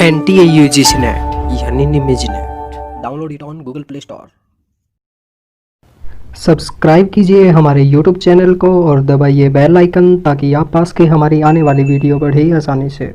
NTA-UGC net यानी निमिज net. Download it on Google play store. Subscribe कीजिए हमारे YouTube चैनल को और दबाइए बेल आइकन ताकि आप पास के हमारी आने वाली वीडियो बढ़े आसानी से।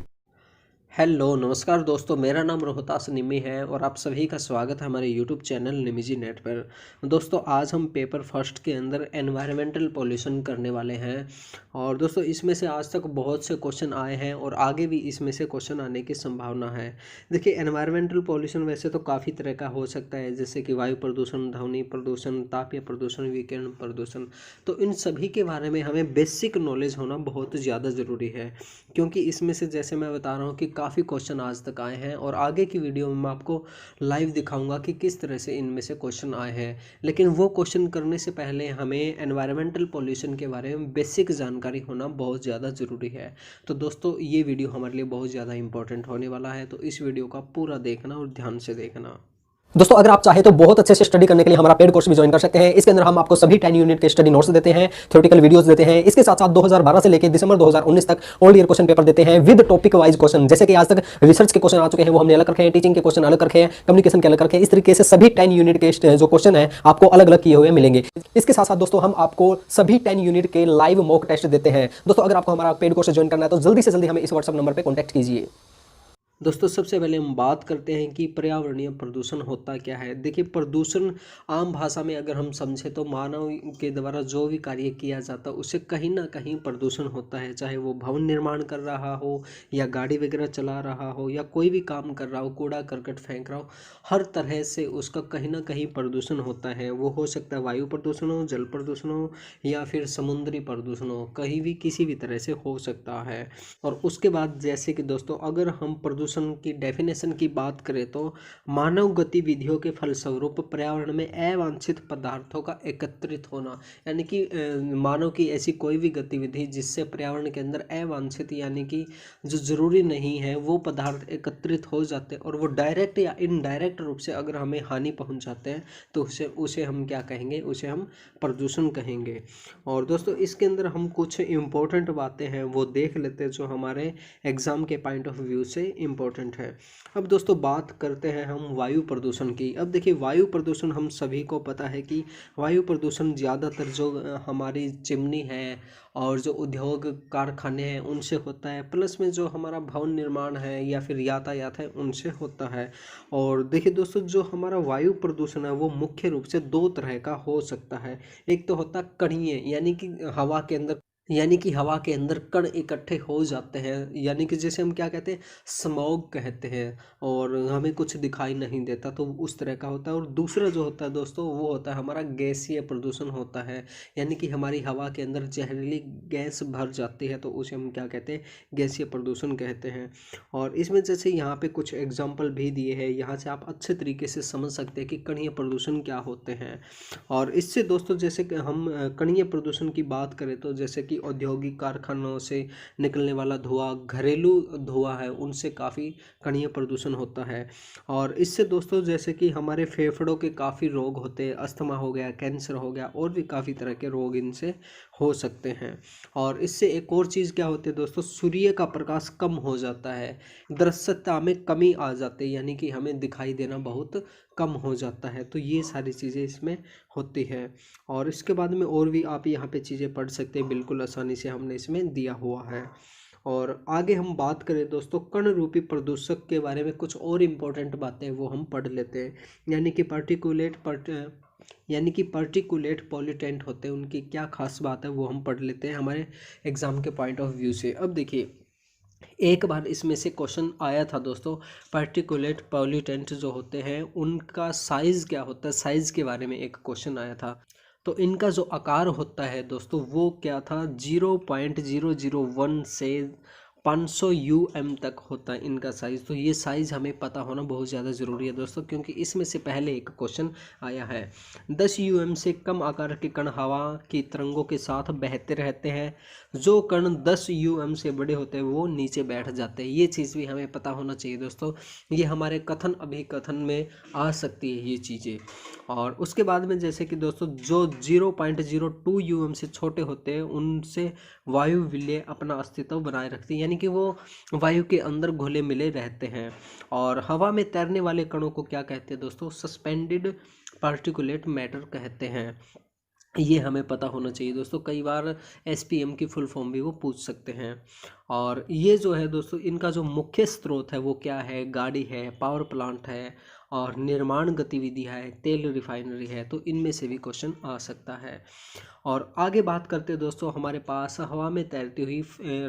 हेलो नमस्कार दोस्तों, मेरा नाम रोहतास निमी है और आप सभी का स्वागत है हमारे यूट्यूब चैनल निमिजी नेट पर। दोस्तों आज हम पेपर फर्स्ट के अंदर एनवायरमेंटल पॉल्यूशन करने वाले हैं और दोस्तों इसमें से आज तक बहुत से क्वेश्चन आए हैं और आगे भी इसमें से क्वेश्चन आने की संभावना है। देखिए एनवायरमेंटल पॉल्यूशन वैसे तो काफ़ी तरह का हो सकता है, जैसे कि वायु प्रदूषण, ध्वनि प्रदूषण, तापीय प्रदूषण, विकिरण प्रदूषण। तो इन सभी के बारे में हमें बेसिक नॉलेज होना बहुत ज़्यादा ज़रूरी है, क्योंकि इसमें से जैसे मैं बता रहा हूँ कि काफ़ी क्वेश्चन आज तक आए हैं और आगे की वीडियो में मैं आपको लाइव दिखाऊंगा कि किस तरह से इनमें से क्वेश्चन आए हैं। लेकिन वो क्वेश्चन करने से पहले हमें एनवायरमेंटल पॉल्यूशन के बारे में बेसिक जानकारी होना बहुत ज़्यादा ज़रूरी है। तो दोस्तों ये वीडियो हमारे लिए बहुत ज़्यादा इंपॉर्टेंट होने वाला है, तो इस वीडियो का पूरा देखना और ध्यान से देखना। दोस्तों अगर आप चाहे तो बहुत अच्छे से स्टडी करने के लिए हमारा पेड कोर्स भी ज्वाइन कर सकते हैं। इसके अंदर हम आपको सभी 10 यूनिट के स्टडी नोट्स देते हैं, थ्योरेटिकल वीडियोस देते हैं। इसके साथ साथ 2012 से लेकर दिसंबर 2019 तक ऑल ईयर क्वेश्चन पेपर देते हैं विद टॉपिक वाइज क्वेश्चन। जैसे कि आज तक रिसर्च के क्वेश्चन आ चुके हैं वो हमने अलग रखे हैं, टीचिंग के क्वेश्चन अलग रखे हैं, कम्युनिकेशन के अलग रखे हैं। इस तरीके से सभी 10 यूनिट के जो क्वेश्चन है आपको अलग अलग किए हुए मिलेंगे। इसके साथ साथ दोस्तों हम आपको सभी 10 यूनिट के लाइव मॉक टेस्ट देते हैं। दोस्तों अगर आपको हमारा पेड कोर्स ज्वाइन करना है तो जल्दी से जल्दी हमें इस व्हाट्सएप नंबर पर कॉन्टैक्ट कीजिए। दोस्तों सबसे पहले हम बात करते हैं कि पर्यावरणीय प्रदूषण होता क्या है। देखिए प्रदूषण आम भाषा में अगर हम समझे तो मानव के द्वारा जो भी कार्य किया जाता है उससे कहीं ना कहीं प्रदूषण होता है, चाहे वो भवन निर्माण कर रहा हो या गाड़ी वगैरह चला रहा हो या कोई भी काम कर रहा हो, कूड़ा करकट फेंक रहा हो, हर तरह से उसका कहीं ना कहीं प्रदूषण होता है। वो हो सकता है वायु प्रदूषण हो, जल प्रदूषण हो या फिर समुद्री प्रदूषण हो, कहीं भी किसी भी तरह से हो सकता है। और उसके बाद जैसे कि दोस्तों अगर हम प्रदूषण की डेफिनेशन की बात करें तो मानव गतिविधियों के फलस्वरूप पर्यावरण में अवांछित पदार्थों का एकत्रित होना, यानी कि मानव की ऐसी कोई भी गतिविधि जिससे पर्यावरण के अंदर अवांछित यानी कि जो जरूरी नहीं है वो पदार्थ एकत्रित हो जाते हैं और वो डायरेक्ट या इनडायरेक्ट रूप से अगर हमें हानि पहुंचाते हैं तो उसे हम क्या कहेंगे, उसे हम प्रदूषण कहेंगे। और दोस्तों इसके अंदर हम कुछ इम्पोर्टेंट बातें हैं वो देख लेते हैं जो हमारे एग्जाम के पॉइंट ऑफ व्यू से इम्पोर्टेंट है। अब दोस्तों बात करते हैं हम वायु प्रदूषण की। अब देखिए वायु प्रदूषण हम सभी को पता है कि वायु प्रदूषण ज़्यादातर जो हमारी चिमनी है और जो उद्योग कारखाने हैं उनसे होता है, प्लस में जो हमारा भवन निर्माण है या फिर यातायात है उनसे होता है। और देखिए दोस्तों जो हमारा वायु प्रदूषण है वो मुख्य रूप से दो तरह का हो सकता है। एक तो होता है कणीय, यानी कि हवा के अंदर कण इकट्ठे हो जाते हैं, यानी कि जैसे हम क्या कहते हैं, स्मॉग कहते हैं और हमें कुछ दिखाई नहीं देता, तो उस तरह का होता है। और दूसरा जो होता है दोस्तों वो होता है हमारा गैसीय प्रदूषण होता है, यानी कि हमारी हवा के अंदर जहरीली गैस भर जाती है तो उसे हम क्या कहते हैं, गैसीय प्रदूषण कहते हैं। और इसमें जैसे यहाँ पे कुछ एग्जाम्पल भी दिए हैं, यहाँ से आप अच्छे तरीके से समझ सकते हैं कि कणीय प्रदूषण क्या होते हैं। और इससे दोस्तों जैसे कि हम कणीय प्रदूषण की बात करें तो जैसे कि औद्योगिक कारखानों से निकलने वाला धुआं, घरेलू धुआं है, उनसे काफ़ी कणीय प्रदूषण होता है। और इससे दोस्तों जैसे कि हमारे फेफड़ों के काफ़ी रोग होते हैं, अस्थमा हो गया, कैंसर हो गया और भी काफ़ी तरह के रोग इनसे हो सकते हैं। और इससे एक और चीज़ क्या होती है दोस्तों, सूर्य का प्रकाश कम हो जाता है, दृश्यता में कमी आ जाती है, यानी कि हमें दिखाई देना बहुत कम हो जाता है। तो ये सारी चीज़ें इसमें होती है। और इसके बाद में और भी आप यहाँ पे चीज़ें पढ़ सकते हैं, बिल्कुल आसानी से हमने इसमें दिया हुआ है। और आगे हम बात करें दोस्तों कण रूपी प्रदूषक के बारे में, कुछ और इम्पोर्टेंट बातें वो हम पढ़ लेते हैं। यानी कि पार्टिकुलेट पॉल्यूटेंट होते हैं, उनकी क्या खास बात है वो हम पढ़ लेते हैं हमारे एग्ज़ाम के पॉइंट ऑफ व्यू से। अब देखिए एक बार इसमें से क्वेश्चन आया था दोस्तों, पार्टिकुलेट पॉल्यूटेंट जो होते हैं उनका साइज़ क्या होता है, साइज़ के बारे में एक क्वेश्चन आया था। तो इनका जो आकार होता है दोस्तों वो क्या था, 0.001 से 500 UM तक होता है इनका साइज़। तो ये साइज़ हमें पता होना बहुत ज़्यादा ज़रूरी है दोस्तों, क्योंकि इसमें से पहले एक क्वेश्चन आया है। 10 UM से कम आकार के कण हवा की तरंगों के साथ बहते रहते हैं, जो कण 10 UM से बड़े होते हैं वो नीचे बैठ जाते हैं। ये चीज़ भी हमें पता होना चाहिए दोस्तों, ये हमारे कथन अभिकथन में आ सकती है ये चीज़ें। और उसके बाद में जैसे कि दोस्तों जो 0.02 UM से छोटे होते हैं उनसे वायु विलय अपना अस्तित्व बनाए रखती है, यानी कि वो वायु के अंदर घुले मिले रहते हैं। और हवा में तैरने वाले कणों को क्या कहते हैं दोस्तों? सस्पेंडेड पार्टिकुलेट मैटर कहते हैं। ये हमें पता होना चाहिए दोस्तों, कई बार एसपीएम की फुल फॉर्म भी वो पूछ सकते हैं। और ये जो है दोस्तों, इनका जो मुख्य स्रोत है वो क्या है? गाड़ी है, पावर प्लांट है, और निर्माण गतिविधि है, तेल रिफाइनरी है। तो इनमें से भी क्वेश्चन आ सकता है। और आगे बात करते हैं दोस्तों, हमारे पास हवा में तैरती हुई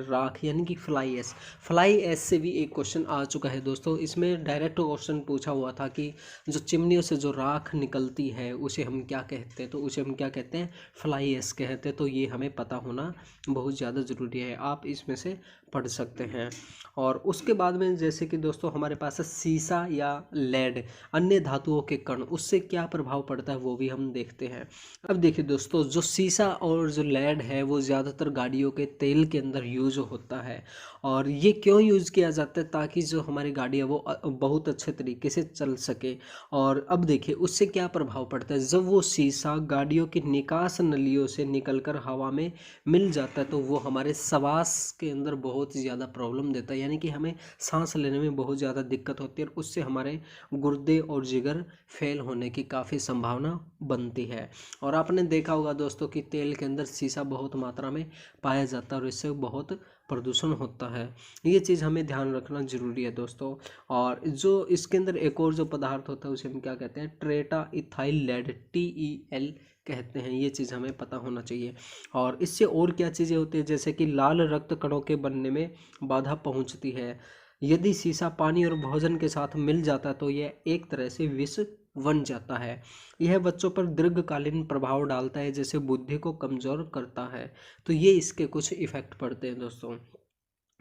राख यानी कि फ्लाई एश। फ्लाई एश से भी एक क्वेश्चन आ चुका है दोस्तों। इसमें डायरेक्ट क्वेश्चन पूछा हुआ था कि जो चिमनियों से जो राख निकलती है उसे हम क्या कहते हैं? तो उसे हम क्या कहते हैं? फ्लाई एश कहते हैं। तो ये हमें पता होना बहुत ज़्यादा ज़रूरी है, आप इसमें से पढ़ सकते हैं। और उसके बाद में जैसे कि दोस्तों हमारे पास है सीसा या लेड, अन्य धातुओं के कण, उससे क्या प्रभाव पड़ता है वो भी हम देखते हैं। अब देखिए दोस्तों, जो सीसा और जो लेड है वो ज़्यादातर गाड़ियों के तेल के अंदर यूज होता है। और ये क्यों यूज़ किया जाता है? ताकि जो हमारी गाड़ी है वो बहुत अच्छे तरीके से चल सके। और अब देखिए उससे क्या प्रभाव पड़ता है, जब वो सीसा गाड़ियों की निकास नलियों से निकलकर हवा में मिल जाता है तो वो हमारे श्वास के अंदर बहुत ज़्यादा प्रॉब्लम देता है, यानी कि हमें सांस लेने में बहुत ज़्यादा दिक्कत होती है, और उससे हमारे गुर्दे और जिगर फेल होने की काफ़ी संभावना बनती है। और आपने देखा होगा दोस्तों कि तेल के अंदर सीसा बहुत मात्रा में पाया जाता है और इससे बहुत प्रदूषण होता है। ये चीज़ हमें ध्यान रखना ज़रूरी है दोस्तों। और जो इसके अंदर एक और जो पदार्थ होता है उसे हम क्या कहते हैं? ट्रेटा इथाइल लेड, TEL कहते हैं। ये चीज़ हमें पता होना चाहिए। और इससे और क्या चीज़ें होती है, जैसे कि लाल रक्त कणों के बनने में बाधा पहुंचती है। यदि सीसा पानी और भोजन के साथ मिल जाता है तो यह एक तरह से विष बन जाता है। यह बच्चों पर दीर्घकालीन प्रभाव डालता है, जैसे बुद्धि को कमज़ोर करता है। तो ये इसके कुछ इफ़ेक्ट पड़ते हैं दोस्तों।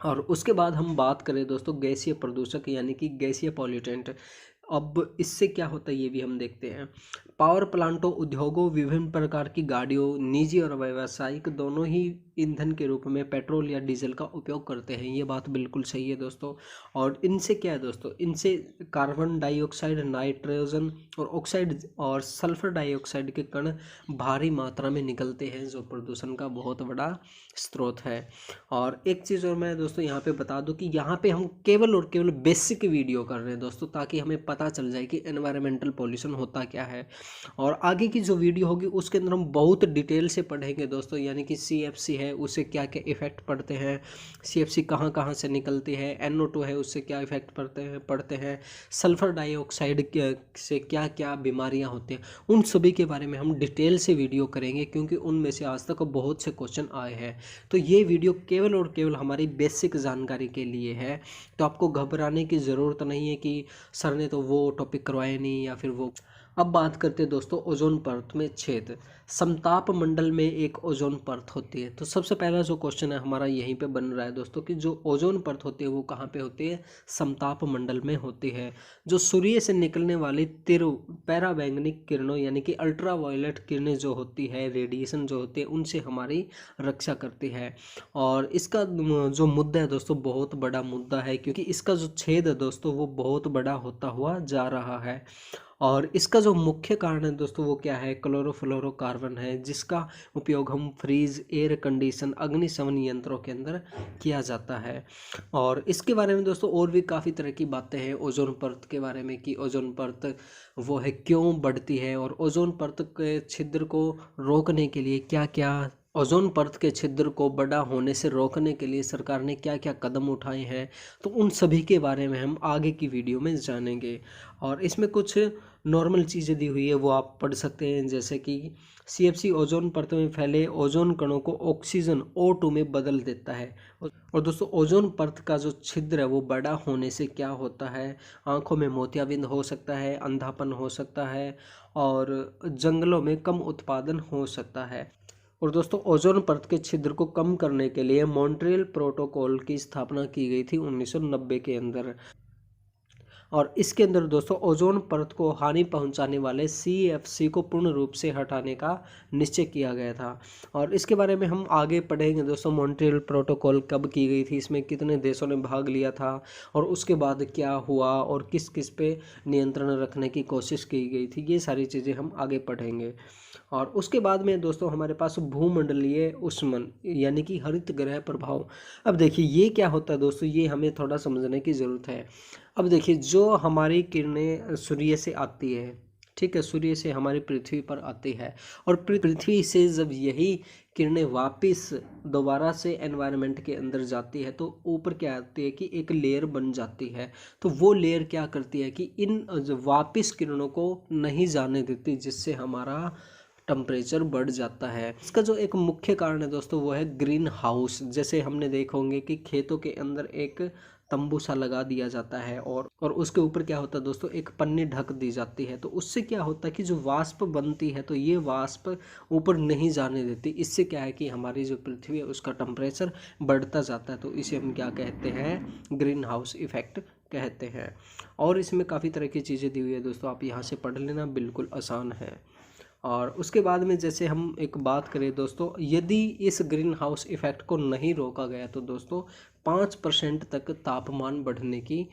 और उसके बाद हम बात करें दोस्तों गैसीय प्रदूषक यानी कि गैसीय पॉल्यूटेंट। अब इससे क्या होता है ये भी हम देखते हैं। पावर प्लांटों, उद्योगों, विभिन्न प्रकार की गाड़ियों, निजी और व्यावसायिक दोनों ही ईंधन के रूप में पेट्रोल या डीजल का उपयोग करते हैं। ये बात बिल्कुल सही है दोस्तों। और इनसे क्या है दोस्तों, इनसे कार्बन डाइऑक्साइड, नाइट्रोजन और ऑक्साइड और सल्फर डाइऑक्साइड के कण भारी मात्रा में निकलते हैं, जो प्रदूषण का बहुत बड़ा स्रोत है। और एक चीज़ और मैं दोस्तों यहाँ पे बता दूं कि यहाँ पे हम केवल और केवल बेसिक वीडियो कर रहे हैं दोस्तों, ताकि हमें पता चल जाए कि एनवायरमेंटल पॉल्यूशन होता क्या है। और आगे की जो वीडियो होगी उसके अंदर हम बहुत डिटेल से पढ़ेंगे दोस्तों, यानी कि CFC है उससे क्या क्या इफ़ेक्ट पड़ते हैं, CFC कहाँ कहाँ से निकलती है, NO2 है उससे क्या इफ़ेक्ट पड़ते हैं, सल्फ़र डाइऑक्साइड से क्या क्या बीमारियाँ होती हैं, उन सभी के बारे में हम डिटेल से वीडियो करेंगे, क्योंकि उनमें से आज तक बहुत से क्वेश्चन आए हैं। तो ये वीडियो केवल और केवल हमारी बेसिक जानकारी के लिए है। तो आपको घबराने की ज़रूरत नहीं है कि सर ने तो वो टॉपिक करवाए नहीं या फिर वो। अब बात करते हैं दोस्तों ओजोन परत में छेद। समताप मंडल में एक ओजोन परत होती है। तो सबसे पहला जो क्वेश्चन है हमारा यहीं पे बन रहा है दोस्तों कि जो ओजोन परत होती है वो कहाँ पे होती है? समताप मंडल में होती है। जो सूर्य से निकलने वाली पैराबैंगनिक किरणों यानी कि अल्ट्रावायलेट किरणें जो होती है, रेडिएशन जो होती है, उनसे हमारी रक्षा करती है। और इसका जो मुद्दा है दोस्तों बहुत बड़ा मुद्दा है, क्योंकि इसका जो छेद है दोस्तों वो बहुत बड़ा होता हुआ जा रहा है। और इसका जो मुख्य कारण है दोस्तों वो क्या है? क्लोरोफ्लोरोकार्बन है, जिसका उपयोग हम फ्रीज, एयर कंडीशन, अग्निशमन यंत्रों के अंदर किया जाता है। और इसके बारे में दोस्तों और भी काफ़ी तरह की बातें हैं ओजोन परत के बारे में, कि ओजोन परत वो है क्यों बढ़ती है, और ओजोन परत के छिद्र को रोकने के लिए क्या क्या, ओजोन परत के छिद्र को बड़ा होने से रोकने के लिए सरकार ने क्या क्या कदम उठाए हैं। तो उन सभी के बारे में हम आगे की वीडियो में जानेंगे। और इसमें कुछ नॉर्मल चीज़ें दी हुई है वो आप पढ़ सकते हैं, जैसे कि CFC ओजोन परत में फैले ओजोन कणों को ऑक्सीजन O2 में बदल देता है। और दोस्तों ओजोन परत का जो छिद्र है वो बड़ा होने से क्या होता है? आंखों में मोतियाबिंद हो सकता है, अंधापन हो सकता है, और जंगलों में कम उत्पादन हो सकता है। और दोस्तों ओजोन परत के छिद्र को कम करने के लिए मॉन्ट्रियल प्रोटोकॉल की स्थापना की गई थी 1990 के अंदर। और इसके अंदर दोस्तों ओजोन परत को हानि पहुंचाने वाले CFC को पूर्ण रूप से हटाने का निश्चय किया गया था। और इसके बारे में हम आगे पढ़ेंगे दोस्तों। मॉन्ट्रियल प्रोटोकॉल कब की गई थी, इसमें कितने देशों ने भाग लिया था और उसके बाद क्या हुआ और किस किस पे नियंत्रण रखने की कोशिश की गई थी, ये सारी चीज़ें हम आगे पढ़ेंगे। और उसके बाद में दोस्तों हमारे पास भूमंडलीय ऊष्मन यानी कि हरित गृह प्रभाव। अब देखिए ये क्या होता है दोस्तों, ये हमें थोड़ा समझने की ज़रूरत है। अब देखिए जो हमारी किरणें सूर्य से आती है, ठीक है, सूर्य से हमारी पृथ्वी पर आती है और पृथ्वी से जब यही किरणें वापस दोबारा से एनवायरनमेंट के अंदर जाती है तो ऊपर क्या आती है कि एक लेयर बन जाती है। तो वो लेयर क्या करती है कि इन वापस किरणों को नहीं जाने देती, जिससे हमारा टेम्परेचर बढ़ जाता है। इसका जो एक मुख्य कारण है दोस्तों वो है ग्रीन हाउस। जैसे हमने देखे होंगे कि खेतों के अंदर एक तंबू सा लगा दिया जाता है और उसके ऊपर क्या होता है दोस्तों, एक पन्नी ढक दी जाती है। तो उससे क्या होता है कि जो वाष्प बनती है तो ये वाष्प ऊपर नहीं जाने देती। इससे क्या है कि हमारी जो पृथ्वी है उसका टेम्परेचर बढ़ता जाता है। तो इसे हम क्या कहते हैं, ग्रीन हाउस इफेक्ट कहते हैं। और इसमें काफ़ी तरह की चीज़ें दी हुई है दोस्तों, आप यहाँ से पढ़ लेना, बिल्कुल आसान है। और उसके बाद में जैसे हम एक बात करें दोस्तों, यदि इस ग्रीन हाउस इफ़ेक्ट को नहीं रोका गया तो दोस्तों 5% तक तापमान बढ़ने की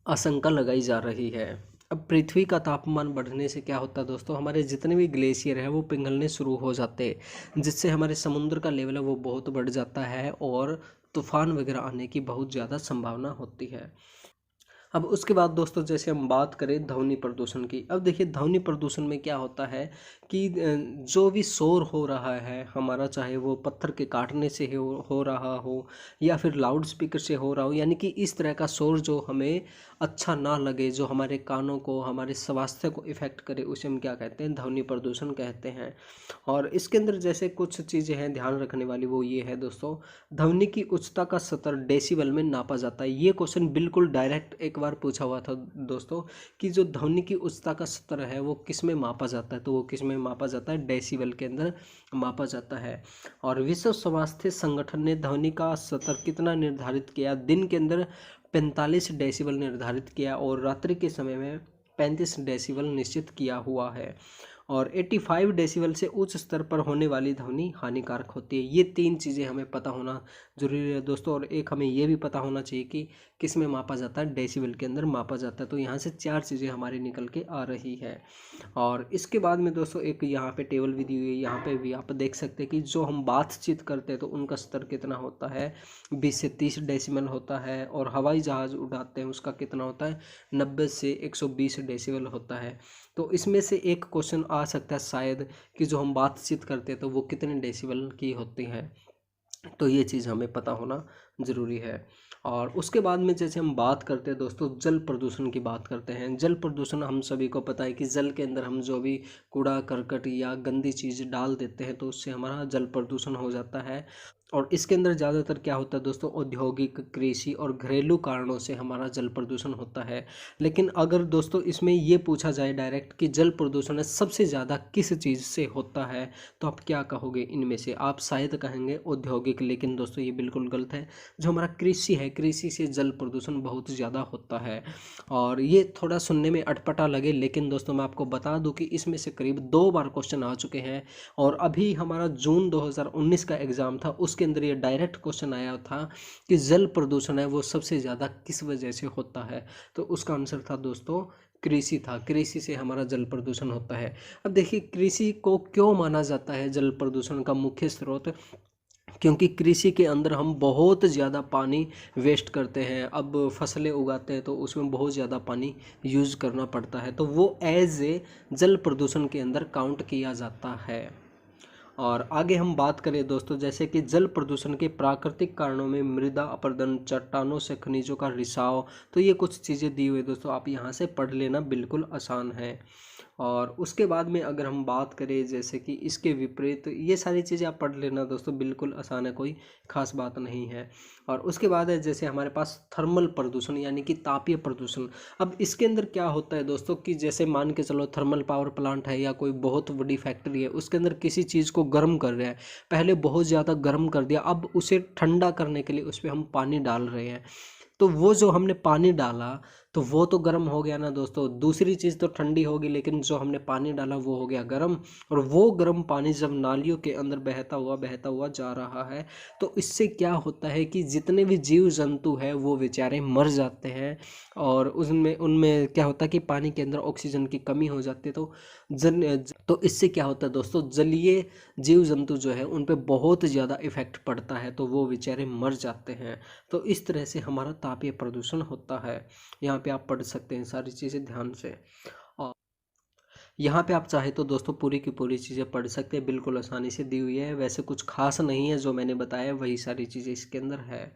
आशंका लगाई जा रही है। अब पृथ्वी का तापमान बढ़ने से क्या होता है दोस्तों, हमारे जितने भी ग्लेशियर है वो पिघलने शुरू हो जाते हैं, जिससे हमारे समुद्र का लेवल है वो बहुत बढ़ जाता है और तूफान वगैरह आने की बहुत ज़्यादा संभावना होती है। अब उसके बाद दोस्तों जैसे हम बात करें ध्वनि प्रदूषण की। अब देखिए ध्वनि प्रदूषण में क्या होता है कि जो भी शोर हो रहा है हमारा, चाहे वो पत्थर के काटने से हो रहा हो या फिर लाउड स्पीकर से हो रहा हो, यानी कि इस तरह का शोर जो हमें अच्छा ना लगे, जो हमारे कानों को, हमारे स्वास्थ्य को इफ़ेक्ट करे, उसे हम क्या कहते हैं, ध्वनि प्रदूषण कहते हैं। और इसके अंदर जैसे कुछ चीज़ें हैं ध्यान रखने वाली, वो ये है दोस्तों, ध्वनि की उच्चता का स्तर डेसिबल में नापा जाता है। ये क्वेश्चन बिल्कुल डायरेक्ट एक बार पूछा हुआ था दोस्तों कि जो ध्वनि की उच्चता का स्तर है वो किस में मापा जाता है, तो वो किस में मापा जाता है, डेसिबल के अंदर मापा जाता है। और विश्व स्वास्थ्य संगठन ने ध्वनि का स्तर कितना निर्धारित किया, दिन के अंदर 45 डेसिबल निर्धारित किया और रात्रि के समय में 35 डेसिबल निश्चित किया हुआ है। और 85 डेसिबल से उच्च स्तर पर होने वाली ध्वनि हानिकारक होती है। ये 3 चीज़ें हमें पता होना जरूरी है दोस्तों। और एक हमें ये भी पता होना चाहिए कि किस में मापा जाता है, डेसिबल के अंदर मापा जाता है। तो यहाँ से 4 चीज़ें हमारी निकल के आ रही है। और इसके बाद में दोस्तों एक यहाँ पे टेबल भी दी हुई है, यहाँ पे भी आप देख सकते हैं कि जो हम बातचीत करते हैं तो उनका स्तर कितना होता है, 20 से 30 डेसिबल होता है। और हवाई जहाज़ उड़ाते हैं उसका कितना होता है, 90 से 120 डेसिबल होता है। तो इसमें से एक क्वेश्चन आ सकता है शायद कि जो हम बातचीत करते हैं तो वो कितने डेसिबल की होती है। तो ये चीज़ हमें पता होना ज़रूरी है। और उसके बाद में जैसे हम बात करते हैं दोस्तों, जल प्रदूषण की बात करते हैं। जल प्रदूषण हम सभी को पता है कि जल के अंदर हम जो भी कूड़ा करकट या गंदी चीज़ डाल देते हैं तो उससे हमारा जल प्रदूषण हो जाता है। और इसके अंदर ज़्यादातर क्या होता है दोस्तों, औद्योगिक, कृषि और घरेलू कारणों से हमारा जल प्रदूषण होता है। लेकिन अगर दोस्तों इसमें ये पूछा जाए डायरेक्ट कि जल प्रदूषण सबसे ज़्यादा किस चीज़ से होता है, तो आप क्या कहोगे इनमें से? आप शायद कहेंगे औद्योगिक, लेकिन दोस्तों ये बिल्कुल गलत है। जो हमारा कृषि है, कृषि से जल प्रदूषण बहुत ज़्यादा होता है। और ये थोड़ा सुनने में अटपटा लगे, लेकिन दोस्तों मैं आपको बता दूं कि इसमें से करीब 2 बार क्वेश्चन आ चुके हैं। और अभी हमारा जून 2019 का एग्ज़ाम था, उसके अंदर ये डायरेक्ट क्वेश्चन आया था कि जल प्रदूषण है वो सबसे ज़्यादा किस वजह से होता है। तो उसका आंसर था दोस्तों कृषि था। कृषि से हमारा जल प्रदूषण होता है। अब देखिए कृषि को क्यों माना जाता है जल प्रदूषण का मुख्य स्रोत, क्योंकि कृषि के अंदर हम बहुत ज़्यादा पानी वेस्ट करते हैं। अब फसलें उगाते हैं तो उसमें बहुत ज़्यादा पानी यूज़ करना पड़ता है, तो वो एज ए जल प्रदूषण के अंदर काउंट किया जाता है। और आगे हम बात करें दोस्तों, जैसे कि जल प्रदूषण के प्राकृतिक कारणों में मृदा अपरदन, चट्टानों से खनिजों का रिसाव, तो ये कुछ चीज़ें दी हुई दोस्तों, आप यहाँ से पढ़ लेना, बिल्कुल आसान है। और उसके बाद में अगर हम बात करें जैसे कि इसके विपरीत, ये सारी चीज़ें आप पढ़ लेना दोस्तों, बिल्कुल आसान है, कोई खास बात नहीं है। और उसके बाद है जैसे हमारे पास थर्मल प्रदूषण यानी कि तापीय प्रदूषण। अब इसके अंदर क्या होता है दोस्तों कि जैसे मान के चलो थर्मल पावर प्लांट है या कोई बहुत बड़ी फैक्ट्री है, उसके अंदर किसी चीज़ को गर्म कर रहे हैं, पहले बहुत ज़्यादा गर्म कर दिया, अब उसे ठंडा करने के लिए उस पर हम पानी डाल रहे हैं। तो वो जो हमने पानी डाला तो वो तो गर्म हो गया ना दोस्तों। दूसरी चीज़ तो ठंडी होगी, लेकिन जो हमने पानी डाला वो हो गया गर्म। और वो गर्म पानी जब नालियों के अंदर बहता हुआ जा रहा है, तो इससे क्या होता है कि जितने भी जीव जंतु हैं वो बेचारे मर जाते हैं। और उसमें उनमें क्या होता है कि पानी के अंदर ऑक्सीजन की कमी हो जाती है। तो इससे क्या होता है दोस्तों, जलीय जीव जंतु जो है उन पे बहुत ज़्यादा इफ़ेक्ट पड़ता है, तो वो बेचारे मर जाते हैं। तो इस तरह से हमारा तापीय प्रदूषण होता है। यहाँ पे आप पढ़ सकते हैं सारी चीज़ें ध्यान से। और यहाँ पे आप चाहे तो दोस्तों पूरी की पूरी चीज़ें पढ़ सकते हैं, बिल्कुल आसानी से दी हुई है। वैसे कुछ खास नहीं है, जो मैंने बताया वही सारी चीज़ें इसके अंदर है।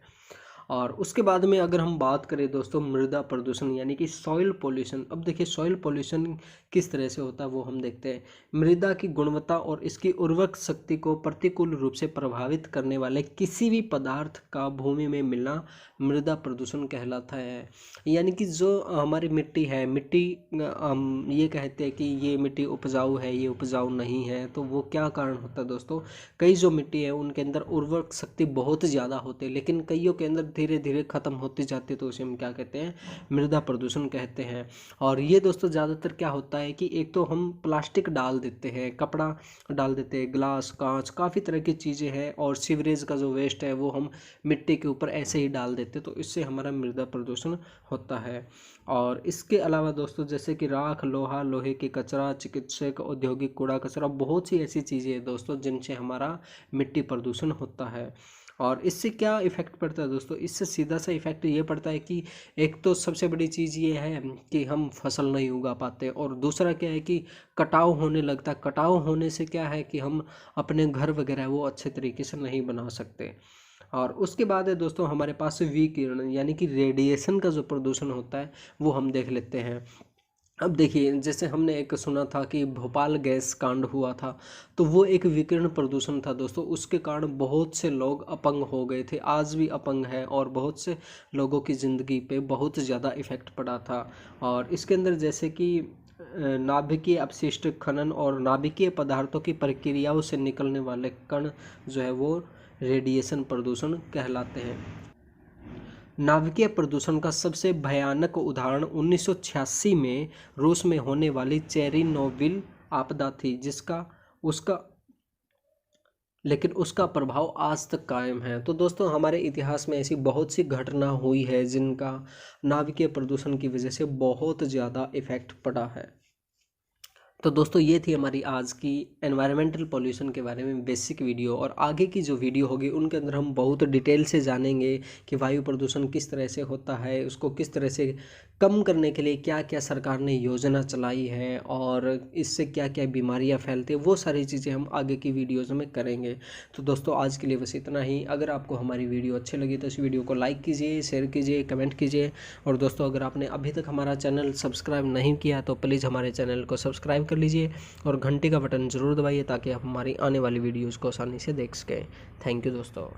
और उसके बाद में अगर हम बात करें दोस्तों मृदा प्रदूषण यानी कि सॉइल पोल्यूशन। अब देखिए सॉइल पोल्यूशन किस तरह से होता है वो हम देखते हैं। मृदा की गुणवत्ता और इसकी उर्वरक शक्ति को प्रतिकूल रूप से प्रभावित करने वाले किसी भी पदार्थ का भूमि में मिलना मृदा प्रदूषण कहलाता है। यानी कि जो हमारी मिट्टी है, मिट्टी हम ये कहते हैं कि ये मिट्टी उपजाऊ है, ये उपजाऊ नहीं है, तो वो क्या कारण होता है दोस्तों। कई जो मिट्टी है उनके अंदर उर्वरक शक्ति बहुत ज़्यादा होती है, लेकिन कईयों के अंदर धीरे धीरे ख़त्म होती जाती है, तो उसे हम क्या कहते हैं, मृदा प्रदूषण कहते हैं। और ये दोस्तों ज़्यादातर क्या होता है कि एक तो हम प्लास्टिक डाल देते हैं, कपड़ा डाल देते हैं, ग्लास कांच काफ़ी तरह की चीज़ें हैं, और सीवरेज का जो वेस्ट है वो हम मिट्टी के ऊपर ऐसे ही डाल देते हैं, तो इससे हमारा मृदा प्रदूषण होता है। और इसके अलावा दोस्तों जैसे कि राख, लोहा, लोहे की कचरा, चिकित्सक, औद्योगिक कूड़ा कचरा, बहुत सी ऐसी चीज़ें हैं दोस्तों जिनसे हमारा मिट्टी प्रदूषण होता है। और इससे क्या इफ़ेक्ट पड़ता है दोस्तों, इससे सीधा सा इफ़ेक्ट ये पड़ता है कि एक तो सबसे बड़ी चीज़ ये है कि हम फसल नहीं उगा पाते, और दूसरा क्या है कि कटाव होने लगता है। कटाव होने से क्या है कि हम अपने घर वगैरह वो अच्छे तरीके से नहीं बना सकते। और उसके बाद है दोस्तों हमारे पास विकिरण यानी कि रेडिएशन का जो प्रदूषण होता है वो हम देख लेते हैं। अब देखिए जैसे हमने एक सुना था कि भोपाल गैस कांड हुआ था, तो वो एक विकिरण प्रदूषण था दोस्तों। उसके कारण बहुत से लोग अपंग हो गए थे, आज भी अपंग है, और बहुत से लोगों की ज़िंदगी पे बहुत ज़्यादा इफ़ेक्ट पड़ा था। और इसके अंदर जैसे कि नाभिकीय अपशिष्ट खनन और नाभिकीय पदार्थों की प्रक्रियाओं से निकलने वाले कण जो है वो रेडिएशन प्रदूषण कहलाते हैं। नाभिकीय प्रदूषण का सबसे भयानक उदाहरण 1986 में रूस में होने वाली चेरनोबिल आपदा थी, लेकिन उसका प्रभाव आज तक कायम है। तो दोस्तों हमारे इतिहास में ऐसी बहुत सी घटना हुई है जिनका नाभिकीय प्रदूषण की वजह से बहुत ज़्यादा इफ़ेक्ट पड़ा है। तो दोस्तों ये थी हमारी आज की एनवायरमेंटल पॉल्यूशन के बारे में बेसिक वीडियो। और आगे की जो वीडियो होगी उनके अंदर हम बहुत डिटेल से जानेंगे कि वायु प्रदूषण किस तरह से होता है, उसको किस तरह से कम करने के लिए क्या क्या सरकार ने योजना चलाई है, और इससे क्या क्या बीमारियां फैलती हैं, वो सारी चीज़ें हम आगे की वीडियोज़ में करेंगे। तो दोस्तों आज के लिए बस इतना ही। अगर आपको हमारी वीडियो अच्छी लगी तो इस वीडियो को लाइक कीजिए, शेयर कीजिए, कमेंट कीजिए। और दोस्तों अगर आपने अभी तक हमारा चैनल सब्सक्राइब नहीं किया तो प्लीज़ हमारे चैनल को सब्सक्राइब कर लीजिए, और घंटी का बटन ज़रूर दबाइए ताकि आप हमारी आने वाली वीडियोज़ को आसानी से देख सकें। थैंक यू दोस्तों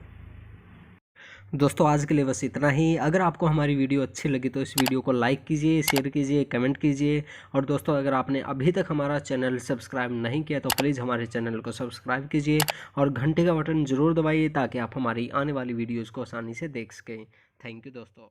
आज के लिए बस इतना ही। अगर आपको हमारी वीडियो अच्छी लगी तो इस वीडियो को लाइक कीजिए, शेयर कीजिए, कमेंट कीजिए। और दोस्तों अगर आपने अभी तक हमारा चैनल सब्सक्राइब नहीं किया तो प्लीज़ हमारे चैनल को सब्सक्राइब कीजिए, और घंटे का बटन ज़रूर दबाइए ताकि आप हमारी आने वाली वीडियोज़ को आसानी से देख सकें। थैंक यू दोस्तों।